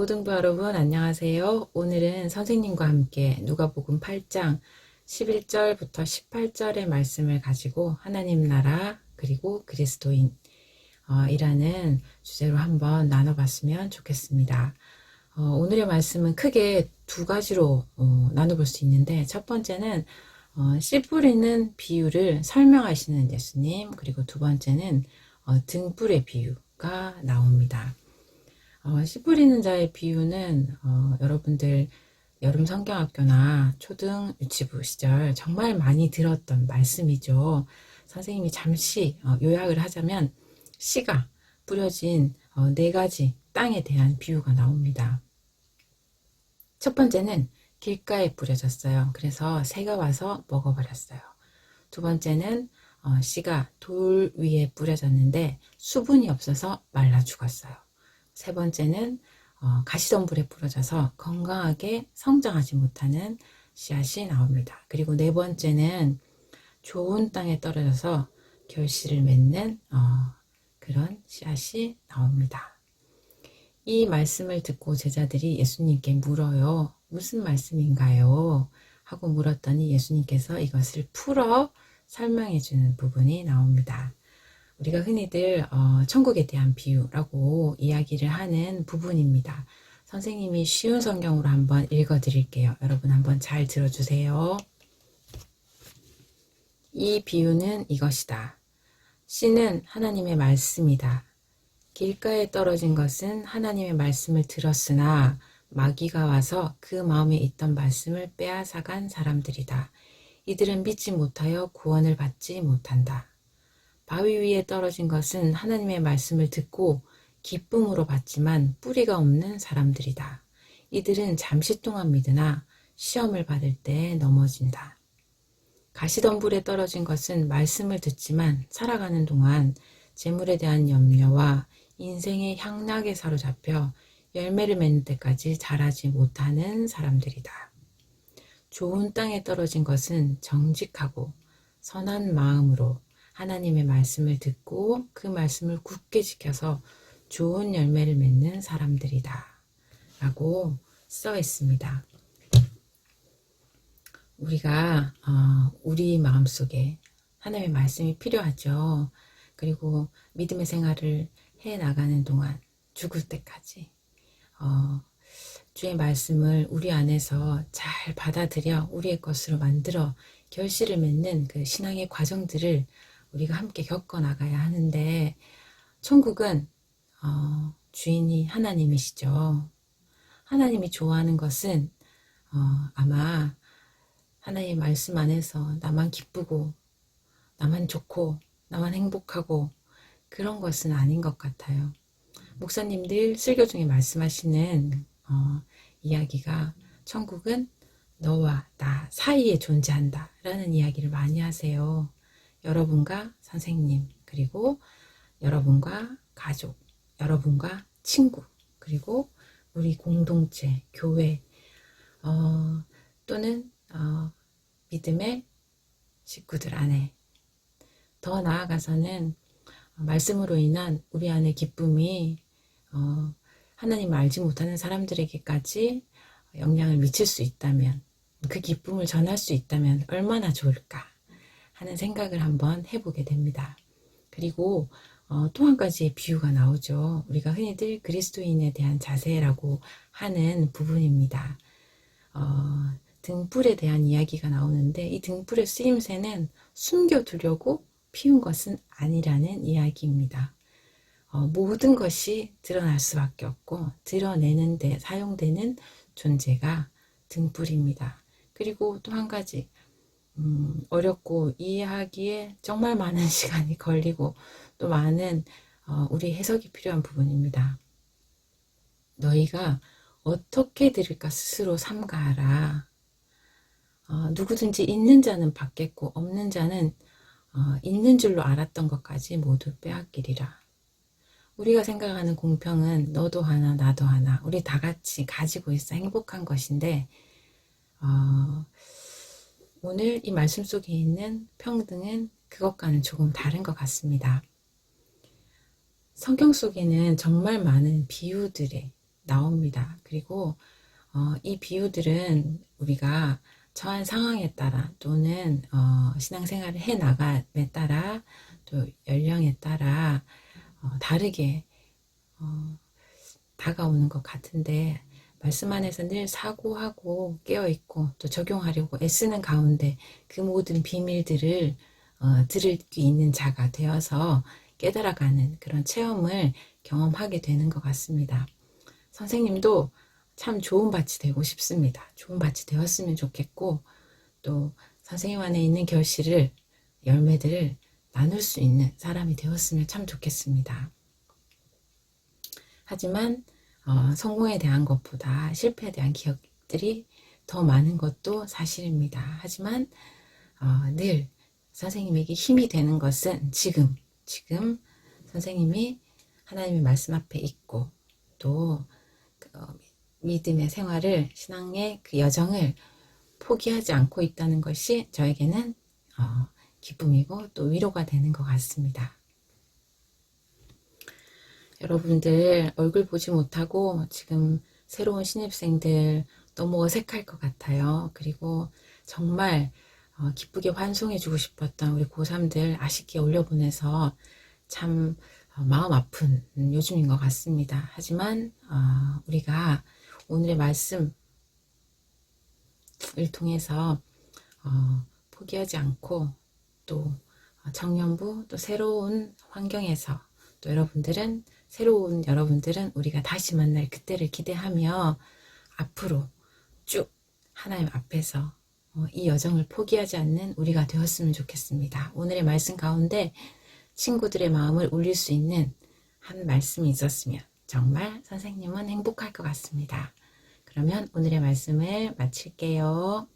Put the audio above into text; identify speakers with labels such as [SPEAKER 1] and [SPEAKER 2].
[SPEAKER 1] 고등부 여러분 안녕하세요. 오늘은 선생님과 함께 누가복음 8장 11절부터 18절의 말씀을 가지고 하나님 나라 그리고 그리스도인 이라는 주제로 한번 나눠봤으면 좋겠습니다. 오늘의 말씀은 크게 두 가지로 나눠볼 수 있는데, 첫 번째는 씨 뿌리는 비유를 설명하시는 예수님, 그리고 두 번째는 등불의 비유가 나옵니다. 씨 뿌리는 자의 비유는 여러분들 여름 성경학교나 초등 유치부 시절 정말 많이 들었던 말씀이죠. 선생님이 잠시 요약을 하자면 씨가 뿌려진 네 가지 땅에 대한 비유가 나옵니다. 첫 번째는 길가에 뿌려졌어요. 그래서 새가 와서 먹어버렸어요. 두 번째는 씨가 돌 위에 뿌려졌는데 수분이 없어서 말라 죽었어요. 세 번째는 가시덤불에 부러져서 건강하게 성장하지 못하는 씨앗이 나옵니다. 그리고 네 번째는 좋은 땅에 떨어져서 결실을 맺는 그런 씨앗이 나옵니다. 이 말씀을 듣고 제자들이 예수님께 물어요. 무슨 말씀인가요? 하고 물었더니 예수님께서 이것을 풀어 설명해 주는 부분이 나옵니다. 우리가 흔히들 천국에 대한 비유라고 이야기를 하는 부분입니다. 선생님이 쉬운 성경으로 한번 읽어 드릴게요. 여러분 한번 잘 들어주세요. 이 비유는 이것이다. 씨는 하나님의 말씀이다. 길가에 떨어진 것은 하나님의 말씀을 들었으나 마귀가 와서 그 마음에 있던 말씀을 빼앗아간 사람들이다. 이들은 믿지 못하여 구원을 받지 못한다. 바위 위에 떨어진 것은 하나님의 말씀을 듣고 기쁨으로 받지만 뿌리가 없는 사람들이다. 이들은 잠시 동안 믿으나 시험을 받을 때 넘어진다. 가시덤불에 떨어진 것은 말씀을 듣지만 살아가는 동안 재물에 대한 염려와 인생의 향락에 사로잡혀 열매를 맺는 때까지 자라지 못하는 사람들이다. 좋은 땅에 떨어진 것은 정직하고 선한 마음으로 하나님의 말씀을 듣고 그 말씀을 굳게 지켜서 좋은 열매를 맺는 사람들이다 라고 써 있습니다. 우리가 우리 마음속에 하나님의 말씀이 필요하죠. 그리고 믿음의 생활을 해나가는 동안 죽을 때까지 주의 말씀을 우리 안에서 잘 받아들여 우리의 것으로 만들어 결실을 맺는 그 신앙의 과정들을 우리가 함께 겪어나가야 하는데, 천국은 주인이 하나님이시죠. 하나님이 좋아하는 것은 아마 하나님의 말씀 안에서 나만 기쁘고 나만 좋고 나만 행복하고 그런 것은 아닌 것 같아요. 목사님들 설교 중에 말씀하시는 이야기가 천국은 너와 나 사이에 존재한다 라는 이야기를 많이 하세요. 여러분과 선생님, 그리고 여러분과 가족, 여러분과 친구, 그리고 우리 공동체, 교회, 또는 믿음의 식구들 안에, 더 나아가서는 말씀으로 인한 우리 안의 기쁨이 하나님을 알지 못하는 사람들에게까지 영향을 미칠 수 있다면, 그 기쁨을 전할 수 있다면 얼마나 좋을까 하는 생각을 한번 해보게 됩니다. 그리고 또 한 가지의 비유가 나오죠. 우리가 흔히들 그리스도인에 대한 자세라고 하는 부분입니다. 등불에 대한 이야기가 나오는데, 이 등불의 쓰임새는 숨겨두려고 피운 것은 아니라는 이야기입니다. 모든 것이 드러날 수밖에 없고 드러내는 데 사용되는 존재가 등불입니다. 그리고 또 한 가지 어렵고 이해하기에 정말 많은 시간이 걸리고 또 많은 우리 해석이 필요한 부분입니다. 너희가 어떻게 들을까 스스로 삼가하라. 누구든지 있는 자는 받겠고 없는 자는 있는 줄로 알았던 것까지 모두 빼앗기리라. 우리가 생각하는 공평은 너도 하나 나도 하나 우리 다 같이 가지고 있어 행복한 것인데, 오늘 이 말씀 속에 있는 평등은 그것과는 조금 다른 것 같습니다. 성경 속에는 정말 많은 비유들의 나옵니다. 그리고 이 비유들은 우리가 처한 상황에 따라 또는 신앙생활을 해 나감에 따라 또 연령에 따라 다르게 다가오는 것 같은데, 말씀 안에서 늘 사고하고 깨어있고 또 적용하려고 애쓰는 가운데 그 모든 비밀들을 들을 수 있는 자가 되어서 깨달아가는 그런 체험을 경험하게 되는 것 같습니다. 선생님도 참 좋은 밭이 되고 싶습니다. 좋은 밭이 되었으면 좋겠고, 또 선생님 안에 있는 결실을, 열매들을 나눌 수 있는 사람이 되었으면 참 좋겠습니다. 하지만 성공에 대한 것보다 실패에 대한 기억들이 더 많은 것도 사실입니다. 하지만 늘 선생님에게 힘이 되는 것은 지금 선생님이 하나님의 말씀 앞에 있고 또 믿음의 생활을, 신앙의 그 여정을 포기하지 않고 있다는 것이 저에게는 기쁨이고 또 위로가 되는 것 같습니다. 여러분들 얼굴 보지 못하고 지금 새로운 신입생들 너무 어색할 것 같아요. 그리고 정말 기쁘게 환송해 주고 싶었던 우리 고3들 아쉽게 올려보내서 참 마음 아픈 요즘인 것 같습니다. 하지만 우리가 오늘의 말씀을 통해서 포기하지 않고 또 청년부 또 새로운 환경에서 또 새로운 여러분들은 우리가 다시 만날 그때를 기대하며 앞으로 쭉 하나님 앞에서 이 여정을 포기하지 않는 우리가 되었으면 좋겠습니다. 오늘의 말씀 가운데 친구들의 마음을 울릴 수 있는 한 말씀이 있었으면 정말 선생님은 행복할 것 같습니다. 그러면 오늘의 말씀을 마칠게요.